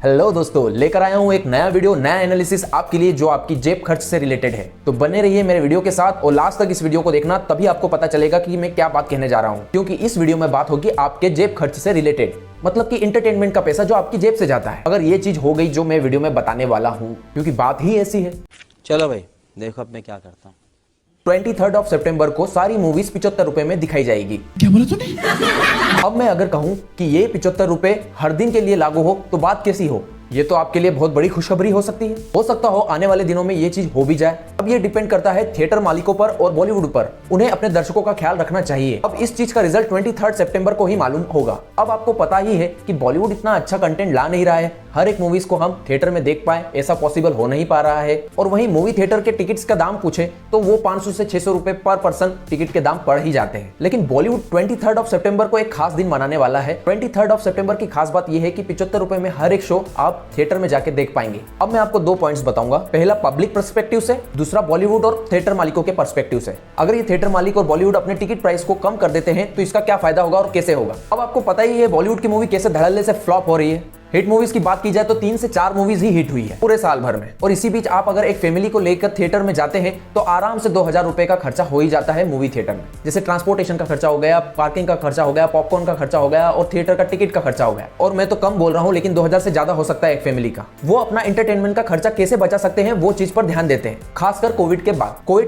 Hello दोस्तों, लेकर आया हूँ एक नया वीडियो, नया एनालिसिस आपके लिए जो आपकी जेब खर्च से रिलेटेड है। तो बने रहिए मेरे वीडियो के साथ और लास्ट तक इस वीडियो को देखना, तभी आपको पता चलेगा कि मैं क्या बात कहने जा रहा हूँ। क्योंकि इस वीडियो में बात होगी आपके जेब खर्च से रिलेटेड, मतलब कि इंटरटेनमेंट का पैसा जो आपकी जेब से जाता है। अगर ये चीज हो गई जो मैं वीडियो में बताने वाला हूँ, क्योंकि बात ही ऐसी है। चलो भाई देखो अब मैं क्या करता हूँ। 23 सितंबर को सारी मूवीज 75 रुपए में दिखाई जाएगी। क्या बोला तूने? अब मैं अगर कहूं कि ये 75 रुपए हर दिन के लिए लागू हो तो बात कैसी हो? ये तो आपके लिए बहुत बड़ी खुशखबरी हो सकती है। हो सकता हो आने वाले दिनों में ये चीज हो भी जाए। अब ये डिपेंड करता है थिएटर मालिकों पर और बॉलीवुड पर। उन्हें अपने दर्शकों का ख्याल रखना चाहिए। अब इस चीज का रिजल्ट 23 सितंबर को ही मालूम होगा। अब आपको पता ही है कि बॉलीवुड इतना अच्छा कंटेंट ला नहीं रहा है। हर एक मूवीज को हम थिएटर में देख पाए ऐसा पॉसिबल हो नहीं पा रहा है। और वहीं मूवी थिएटर के टिकट्स का दाम पूछे तो वो 500 से 600 रुपए पर पर्सन टिकट के दाम पड़ ही जाते हैं। लेकिन बॉलीवुड 23 सितंबर को एक खास दिन मनाने वाला है। 23 सितंबर की खास बात यह है कि 75 रुपए में हर एक शो आप थिएटर में जाके देख पाएंगे। अब मैं आपको दो पॉइंट्स बताऊंगा, पहला पब्लिक पर्सपेक्टिव से, दूसरा बॉलीवुड और थिएटर मालिकों के पर्सपेक्टिव से। अगर ये थिएटर मालिक और बॉलीवुड अपने टिकट प्राइस को कम कर देते हैं तो इसका क्या फायदा होगा और कैसे होगा। अब आपको पता ही है बॉलीवुड की मूवी कैसे धड़ल्ले से फ्लॉप हो रही है। हिट मूवीज की बात की जाए तो 3 से 4 मूवीज ही हिट हुई है पूरे साल भर में। और इसी बीच आप अगर एक फैमिली को लेकर थिएटर में जाते हैं तो आराम से 2000 रुपए का खर्चा हो ही जाता है मूवी थिएटर में। जैसे ट्रांसपोर्टेशन का खर्चा हो गया, पार्किंग का खर्चा हो गया, पॉपकॉर्न का खर्चा हो गया और थिएटर का टिकट का खर्चा हो गया। और मैं तो कम बोल रहा हूँ, लेकिन 2000 से ज्यादा हो सकता है एक फैमिली का। वो अपना एंटरटेनमेंट का खर्चा कैसे बचा सकते हैं वो चीज पर ध्यान देते हैं, खासकर कोविड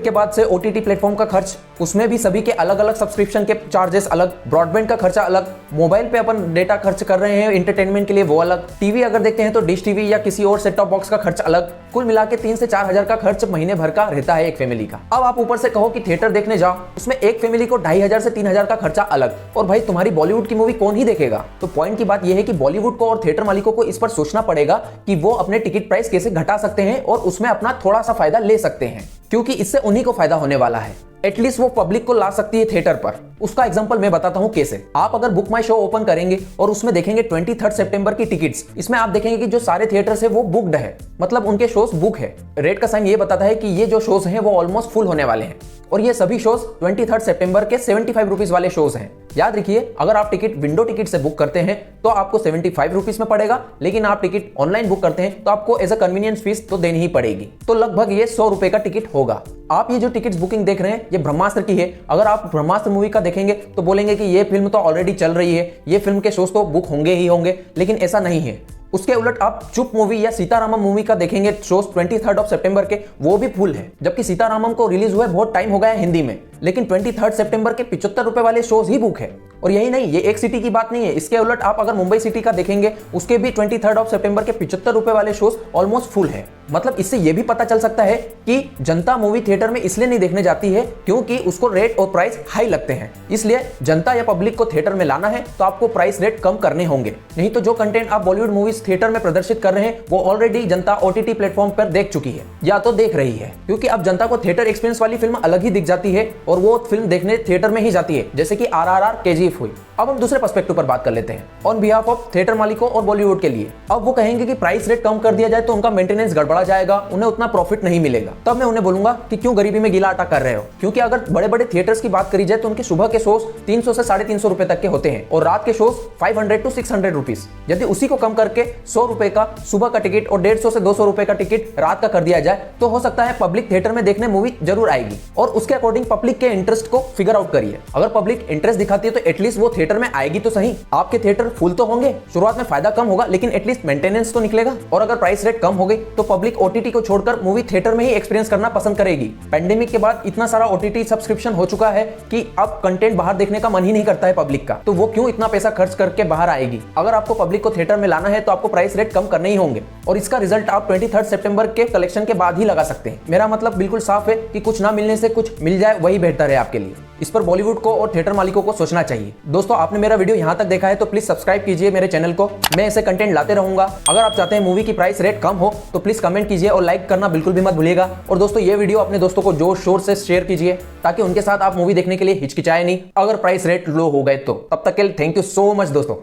के बाद से ओटीटी प्लेटफॉर्म का खर्च, उसमें भी सभी के अलग अलग सब्सक्रिप्शन के चार्जेस अलग, ब्रॉडबैंड का खर्चा अलग, मोबाइल पे अपन डेटा खर्च कर रहे हैं एंटरटेनमेंट के लिए वो अलग, टीवी अगर देखते हैं तो डिश टीवी या किसी और सेट टॉप बॉक्स का खर्च अलग। कुल मिला के 3 से 4 हजार का खर्च महीने भर का रहता है एक फैमिली का। अब आप ऊपर से कहो कि थिएटर देखने जाओ, उसमें एक फैमिली को 2500 से 3000 का खर्चा अलग। और भाई तुम्हारी बॉलीवुड की मूवी कौन ही देखेगा? तो पॉइंट की बात यह है कि बॉलीवुड को और थिएटर मालिकों को इस पर सोचना पड़ेगा कि वो अपने टिकट प्राइस कैसे घटा सकते हैं और उसमें अपना थोड़ा सा फायदा ले सकते हैं, क्योंकि इससे उन्हीं को फायदा होने वाला है। एटलीस्ट वो पब्लिक को ला सकती है थिएटर पर। उसका एग्जांपल मैं बताता हूं कैसे। आप अगर बुक माई शो ओपन करेंगे और उसमें देखेंगे 23 सितंबर की टिकट्स, इसमें आप देखेंगे कि जो सारे थिएटर्स है वो बुक्ड है, मतलब उनके शोज बुक है। रेट का साइन ये बताता है कि ये जो शोज हैं वो ऑलमोस्ट फुल होने वाले हैं। और ये सभी शोज 23 सितंबर के 75 रुपीज वाले शोज हैं। याद रखिए, अगर आप टिकट विंडो टिकट से बुक करते हैं तो आपको 75 रुपीज में पड़ेगा, लेकिन आप टिकट ऑनलाइन बुक करते हैं तो आपको एज अ कन्वीनियंस फीस तो देनी ही पड़ेगी। तो लगभग ये 100 रुपए का टिकट होगा। आप ये जो टिकट बुकिंग देख रहे हैं ये ब्रह्मास्त्र की है। अगर आप ब्रह्मास्त्र मूवी का देखेंगे तो बोलेंगे कि ये फिल्म तो ऑलरेडी चल रही है, ये फिल्म के शोज तो बुक होंगे ही होंगे, लेकिन ऐसा नहीं है। उसके उलट आप चुप मूवी या सीतारामम मूवी का देखेंगे शोज 23 सितंबर के, वो भी फुल है। जबकि सीतारामम को रिलीज हुए बहुत टाइम हो गया है हिंदी में, लेकिन 23 सितंबर के 75 रुपए वाले शोज ही बुक है। और यही नहीं, ये एक सिटी की बात नहीं है। इसके उलट आप अगर मुंबई सिटी का देखेंगे, उसके भी 23 सितंबर के 75 रुपए वाले शोज ऑलमोस्ट फुल है। मतलब इससे यह भी पता चल सकता है कि जनता मूवी थिएटर में इसलिए नहीं देखने जाती है क्योंकि उसको रेट और प्राइस हाई लगते हैं। इसलिए जनता या पब्लिक को थिएटर में लाना है तो आपको प्राइस रेट कम करने होंगे। नहीं तो जो कंटेंट आप बॉलीवुड मूवीज थिएटर में प्रदर्शित कर रहे हैं वो ऑलरेडी जनता ओटीटी प्लेटफॉर्म पर देख चुकी है या तो देख रही है। क्योंकि अब जनता को थिएटर एक्सपीरियंस वाली फिल्म अलग ही दिख जाती है और वो फिल्म देखने थिएटर में ही जाती है, जैसे कि RRR, KGF हुई। अब हम दूसरे पर्सपेक्टिव पर बात कर लेते हैं ऑन बिहाफ ऑफ थिएटर मालिकों और बॉलीवुड के लिए। अब वो कहेंगे कि प्राइस रेट कम कर दिया जाए तो उनका मेंटेनेंस गड़बड़ा जाएगा, उन्हें उतना प्रॉफिट नहीं मिलेगा। तब मैं उन्हें बोलूंगा कि क्यों गरीबी में गीला आटा कर रहे हो। क्योंकि अगर बड़े बड़े थिएटर्स की बात करी जाए तो उनके सुबह के शोज 300 से 350 रुपए तक के होते हैं और रात के शोज 500 to 600 रुपीज। यदि उसी को कम करके 100 रुपए का सुबह का टिकट और 150 से 200 रुपए का टिकट रात का कर दिया जाए तो हो सकता है पब्लिक थिएटर में देखने मूवी जरूर आएगी। और उसके अकॉर्डिंग पब्लिक के इंटरेस्ट को फिगर आउट करिए। अगर पब्लिक इंटरेस्ट दिखाती है तो एटलीस्ट वो थिएटर में आएगी तो सही। आपके थिएटर फुल तो होंगे, शुरुआत में फायदा कम होगा, लेकिन एटलीस्ट मेंटेनेंस तो निकलेगा। और अगर प्राइस रेट कम हो गई तो पब्लिक ओटीटी को छोड़कर मूवी थिएटर में ही एक्सपीरियंस करना पसंद करेगी। पेंडेमिक के बाद इतना सारा ओटीटी सब्सक्रिप्शन हो चुका है कि अब कंटेंट बाहर देखने का मन ही नहीं करता है पब्लिक का, तो वो क्यों इतना पैसा खर्च करके बाहर आएगी। अगर आपको पब्लिक को थिएटर में लाना है तो आपको प्राइस रेट कम करने ही होंगे और इसका रिजल्ट आप 23 सितंबर के कलेक्शन के बाद ही लगा सकते हैं। मेरा मतलब बिल्कुल साफ है कि कुछ ना मिलने से कुछ मिल जाए वही बेहतर है आपके लिए। इस पर बॉलीवुड को और थिएटर मालिकों को सोचना चाहिए। दोस्तों, आपने मेरा वीडियो यहां तक देखा है तो प्लीज सब्सक्राइब कीजिए मेरे चैनल को। मैं ऐसे कंटेंट लाते रहूंगा। अगर आप चाहते हैं मूवी की प्राइस रेट कम हो तो प्लीज कमेंट कीजिए और लाइक करना बिल्कुल भी मत भूलिएगा। और दोस्तों, ये वीडियो अपने दोस्तों को जोर शोर से शेयर कीजिए ताकि उनके साथ आप मूवी देखने के लिए हिचकिचाए नहीं अगर प्राइस रेट लो हो गए तो। तब तक के लिए थैंक यू सो मच दोस्तों।